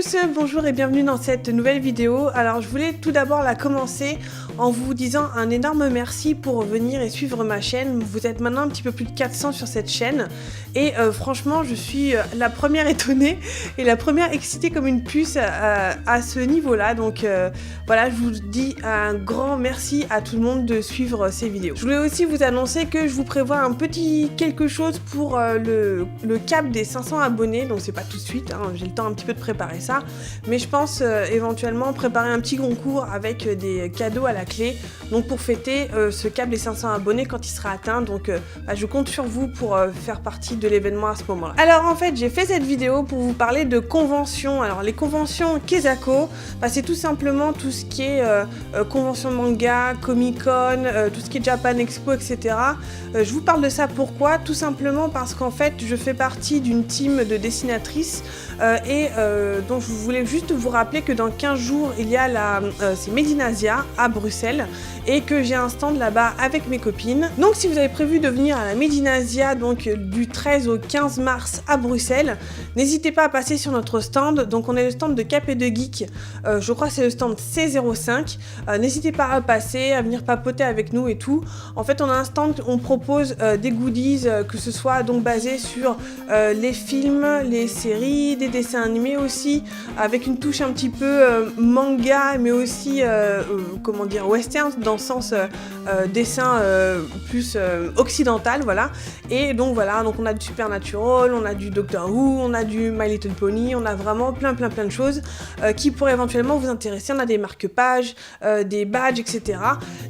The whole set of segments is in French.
tous, bonjour et bienvenue dans cette nouvelle vidéo. Alors je voulais tout d'abord la commencer en vous disant un énorme merci pour venir et suivre ma chaîne. Vous êtes maintenant un petit peu plus de 400 sur cette chaîne et franchement je suis la première étonnée et la première excitée comme une puce à ce niveau-là. Donc voilà, je vous dis un grand merci à tout le monde de suivre ces vidéos. Je voulais aussi vous annoncer que je vous prévois un petit quelque chose pour le cap des 500 abonnés. Donc c'est pas tout de suite, hein, j'ai le temps un petit peu de préparer ça, mais je pense éventuellement préparer un petit concours avec des cadeaux à la clé, donc pour fêter ce cap des 500 abonnés quand il sera atteint. Donc je compte sur vous pour faire partie de l'événement à ce moment-là. Alors en fait j'ai fait cette vidéo pour vous parler de conventions. Alors les conventions Kezako, c'est tout simplement tout ce qui est convention manga, Comic Con, tout ce qui est Japan Expo, etc. Je vous parle de ça pourquoi? Tout simplement parce qu'en fait je fais partie d'une team de dessinatrices donc je voulais juste vous rappeler que dans 15 jours il y a c'est Made in Asia à Bruxelles et que j'ai un stand là-bas avec mes copines. Donc si vous avez prévu de venir à la Made in Asia, donc du 13 au 15 mars à Bruxelles, n'hésitez pas à passer sur notre stand. Donc on est le stand de Cap et de Geek, je crois que c'est le stand C05. N'hésitez pas à passer, à venir papoter avec nous et tout. En fait on a un stand, on propose des goodies, que ce soit donc basé sur les films, les séries, des dessins animés aussi, avec une touche un petit peu manga, mais aussi comment dire, western, dans le sens dessin plus occidental, voilà. Et donc voilà, donc on a du Supernatural, on a du Doctor Who, on a du My Little Pony, on a vraiment plein de choses qui pourraient éventuellement vous intéresser. On a des marque-pages, des badges, etc.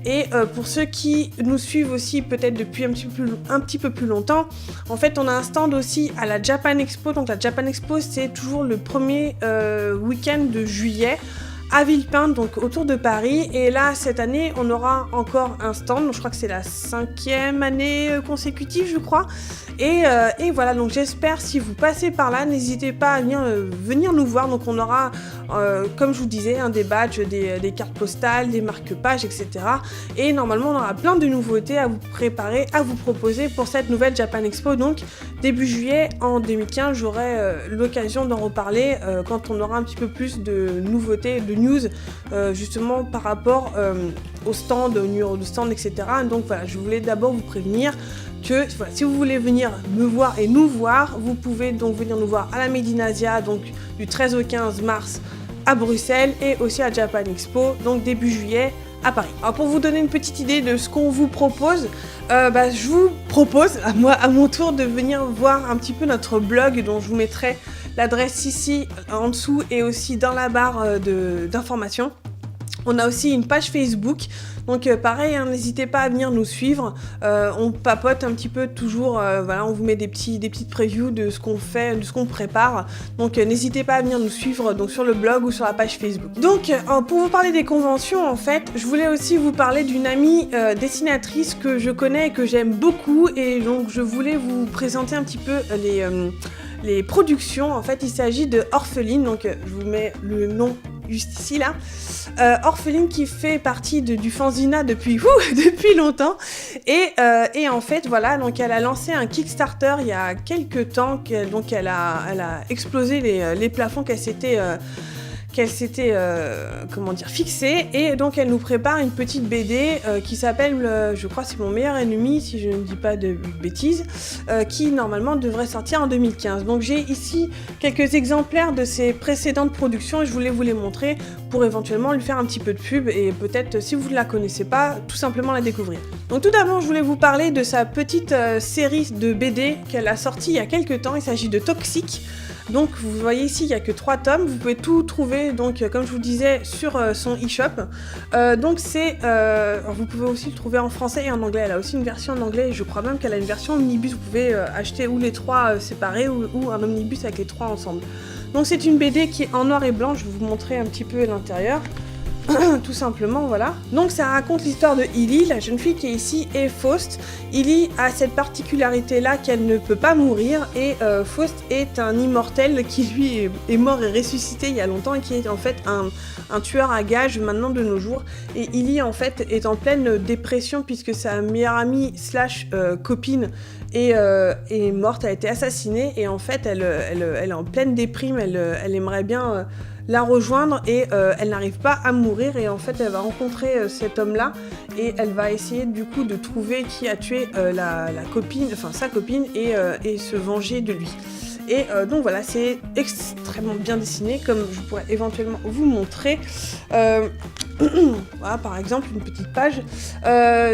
Et pour ceux qui nous suivent aussi peut-être depuis un petit peu plus longtemps, en fait on a un stand aussi à la Japan Expo. Donc la Japan Expo c'est toujours le premier week-end de juillet à Villepinte, donc autour de Paris. Et là cette année on aura encore un stand, donc je crois que c'est la 5e année consécutive je crois. Et voilà, donc j'espère, si vous passez par là, n'hésitez pas à venir nous voir. Donc on aura comme je vous disais des badges, des cartes postales, des marque-pages, etc. Et normalement on aura plein de nouveautés à vous préparer, à vous proposer pour cette nouvelle Japan Expo. Donc début juillet en 2015, j'aurai l'occasion d'en reparler quand on aura un petit peu plus de nouveautés, de news justement par rapport au stand, au numéro de stand, etc. Donc voilà, je voulais d'abord vous prévenir que voilà, si vous voulez venir me voir et nous voir, vous pouvez donc venir nous voir à la Made in Asia, donc du 13 au 15 mars à Bruxelles, et aussi à Japan Expo, donc début juillet à Paris. Alors pour vous donner une petite idée de ce qu'on vous propose, je vous propose à mon tour de venir voir un petit peu notre blog, dont je vous mettrai l'adresse ici en dessous et aussi dans la barre d'informations. On a aussi une page Facebook, donc pareil, hein, n'hésitez pas à venir nous suivre. On papote un petit peu toujours, voilà, on vous met des petites previews de ce qu'on fait, de ce qu'on prépare. Donc n'hésitez pas à venir nous suivre donc sur le blog ou sur la page Facebook. Donc pour vous parler des conventions, en fait, je voulais aussi vous parler d'une amie dessinatrice que je connais et que j'aime beaucoup, et donc je voulais vous présenter un petit peu les productions. En fait, il s'agit de Orpheline, donc je vous mets le nom juste ici là. Orpheline qui fait partie du Fanzina depuis longtemps, et en fait voilà, donc elle a lancé un Kickstarter il y a quelques temps, donc elle a explosé les plafonds qu'elle s'était comment dire, fixée, et donc elle nous prépare une petite BD qui s'appelle, je crois c'est mon meilleur ennemi si je ne dis pas de bêtises, qui normalement devrait sortir en 2015. Donc j'ai ici quelques exemplaires de ses précédentes productions et je voulais vous les montrer pour éventuellement lui faire un petit peu de pub et peut-être, si vous ne la connaissez pas, tout simplement la découvrir. Donc tout d'abord je voulais vous parler de sa petite série de BD qu'elle a sortie il y a quelques temps. Il s'agit de Toxic. Donc vous voyez ici il n'y a que 3 tomes, vous pouvez tout trouver donc comme je vous disais sur son e-shop. Donc c'est, vous pouvez aussi le trouver en français et en anglais. Elle a aussi une version en anglais, et je crois même qu'elle a une version omnibus. Vous pouvez acheter ou les 3 séparés ou un omnibus avec les 3 ensemble. Donc c'est une BD qui est en noir et blanc, je vais vous montrer un petit peu l'intérieur. tout simplement, voilà. Donc ça raconte l'histoire de Illy, la jeune fille qui est ici, et Faust. Illy a cette particularité-là qu'elle ne peut pas mourir, et Faust est un immortel qui lui est mort et ressuscité il y a longtemps, et qui est en fait un tueur à gages maintenant de nos jours. Et Illy en fait est en pleine dépression puisque sa meilleure amie slash copine est morte, a été assassinée, et en fait elle est en pleine déprime, elle aimerait bien la rejoindre, et elle n'arrive pas à mourir, et en fait elle va rencontrer cet homme-là, et elle va essayer du coup de trouver qui a tué la copine, enfin sa copine, et se venger de lui. Et donc voilà, c'est extrêmement bien dessiné, comme je pourrais éventuellement vous montrer. Voilà, par exemple, une petite page.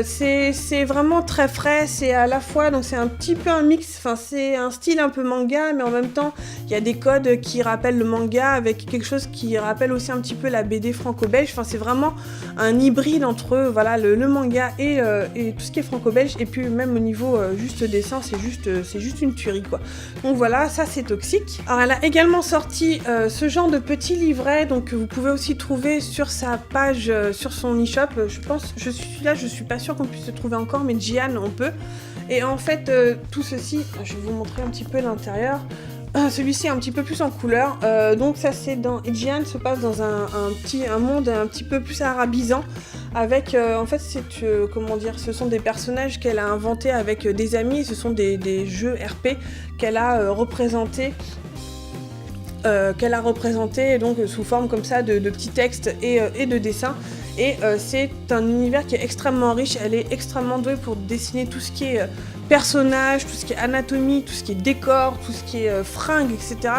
C'est vraiment très frais, c'est à la fois, donc c'est un petit peu un mix, enfin c'est un style un peu manga, mais en même temps, il y a des codes qui rappellent le manga, avec quelque chose qui rappelle aussi un petit peu la BD franco-belge. Enfin, c'est vraiment un hybride entre voilà, le manga et tout ce qui est franco-belge, et puis même au niveau juste dessin, c'est juste une tuerie, quoi. Donc voilà, ça c'est Toxic. Alors elle a également sorti ce genre de petits livrets, donc vous pouvez aussi trouver sur sa page, sur son e-shop. Je pense, je suis pas sûre qu'on puisse le trouver encore, mais Jian on peut. Et en fait, tout ceci, je vais vous montrer un petit peu l'intérieur. Celui-ci est un petit peu plus en couleur, donc ça c'est dans Jian, se passe dans un monde un petit peu plus arabisant, avec en fait c'est comment dire, ce sont des personnages qu'elle a inventés avec des amis, ce sont des jeux RP qu'elle a représentés. Donc sous forme comme ça de petits textes et de dessins. Et c'est un univers qui est extrêmement riche, elle est extrêmement douée pour dessiner tout ce qui est personnages, tout ce qui est anatomie, tout ce qui est décor, tout ce qui est fringues, etc.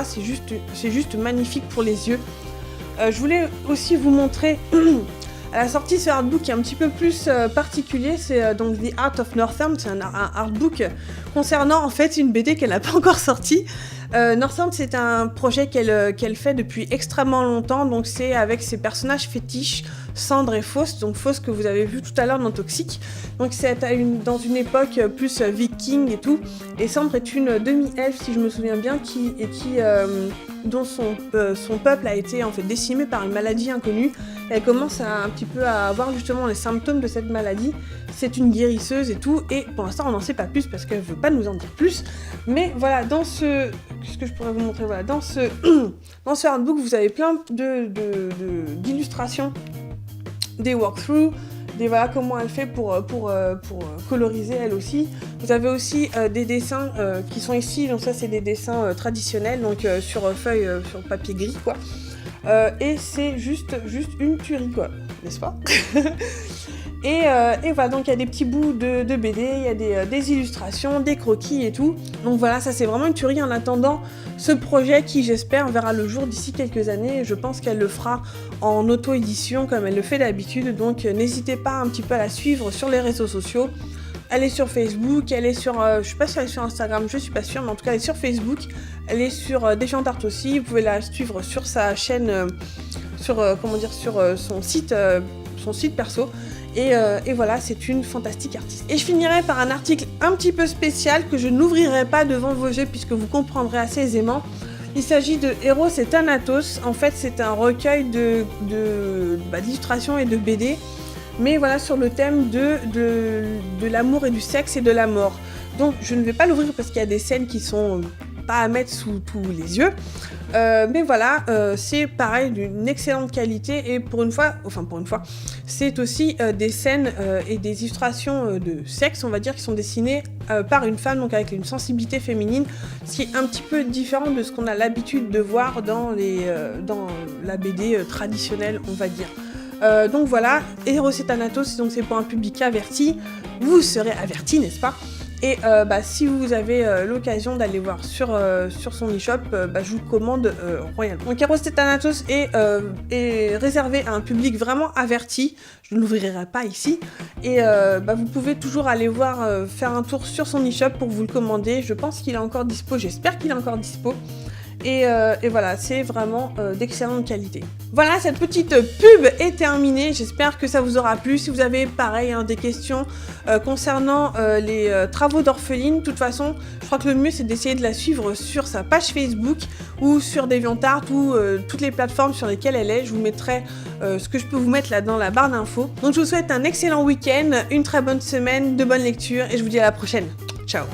C'est juste magnifique pour les yeux. Je voulais aussi vous montrer, elle a sorti ce artbook qui est un petit peu plus particulier, c'est donc The Art of Northern, c'est un artbook concernant en fait une BD qu'elle n'a pas encore sortie. Northern, c'est un projet qu'elle fait depuis extrêmement longtemps, donc c'est avec ses personnages fétiches, Cendre et Faust, donc Faust que vous avez vu tout à l'heure dans Toxic. Donc c'est dans une époque plus viking et tout, et Cendre est une demi-elfe si je me souviens bien, dont son peuple a été en fait décimé par une maladie inconnue. Elle commence un petit peu à avoir justement les symptômes de cette maladie. C'est une guérisseuse et tout, et pour l'instant on n'en sait pas plus parce qu'elle veut pas nous en dire plus. Mais voilà, qu'est-ce que je pourrais vous montrer, voilà, dans ce artbook, vous avez plein d'illustrations, des walkthroughs, voilà comment elle fait pour coloriser elle aussi. Vous avez aussi des dessins qui sont ici, donc ça c'est des dessins traditionnels, donc sur feuille, sur papier gris, quoi. Et c'est juste une tuerie, quoi, n'est-ce pas? Et voilà, donc il y a des petits bouts de BD, il y a des illustrations, des croquis et tout. Donc voilà, ça c'est vraiment une tuerie. En attendant ce projet qui, j'espère, verra le jour d'ici quelques années. Je pense qu'elle le fera en auto-édition comme elle le fait d'habitude. Donc n'hésitez pas un petit peu à la suivre sur les réseaux sociaux. Elle est sur Facebook, elle est sur, je suis pas sûre, elle est sur Instagram, je suis pas sûre, mais en tout cas elle est sur Facebook. Elle est sur Des gens d'art aussi. Vous pouvez la suivre sur sa chaîne, sur son site perso. Et voilà, c'est une fantastique artiste. Et je finirai par un article un petit peu spécial que je n'ouvrirai pas devant vos yeux puisque vous comprendrez assez aisément. Il s'agit de Eros et Thanatos. En fait, c'est un recueil d'illustrations et de BD, mais voilà, sur le thème de l'amour et du sexe et de la mort. Donc, je ne vais pas l'ouvrir parce qu'il y a des scènes qui sont pas à mettre sous tous les yeux. Mais voilà, c'est pareil, d'une excellente qualité, et pour une fois, c'est aussi des scènes et des illustrations de sexe, on va dire, qui sont dessinées par une femme, donc avec une sensibilité féminine, ce qui est un petit peu différent de ce qu'on a l'habitude de voir dans la BD traditionnelle, on va dire. Donc voilà, Eros et Thanatos, donc c'est pour un public averti, vous serez avertis, n'est-ce pas? Et si vous avez l'occasion d'aller voir sur son e-shop, je vous le commande royalement. Donc Eros et Thanatos est réservé à un public vraiment averti. Je ne l'ouvrirai pas ici. Et vous pouvez toujours aller voir, faire un tour sur son e-shop pour vous le commander. Je pense qu'il est encore dispo, j'espère qu'il est encore dispo. Et voilà, c'est vraiment d'excellente qualité. Voilà, cette petite pub est terminée. J'espère que ça vous aura plu. Si vous avez, pareil, hein, des questions concernant les travaux d'Orpheline, de toute façon, je crois que le mieux, c'est d'essayer de la suivre sur sa page Facebook ou sur DeviantArt ou toutes les plateformes sur lesquelles elle est. Je vous mettrai ce que je peux vous mettre là dans la barre d'infos. Donc, je vous souhaite un excellent week-end, une très bonne semaine, de bonnes lectures et je vous dis à la prochaine. Ciao!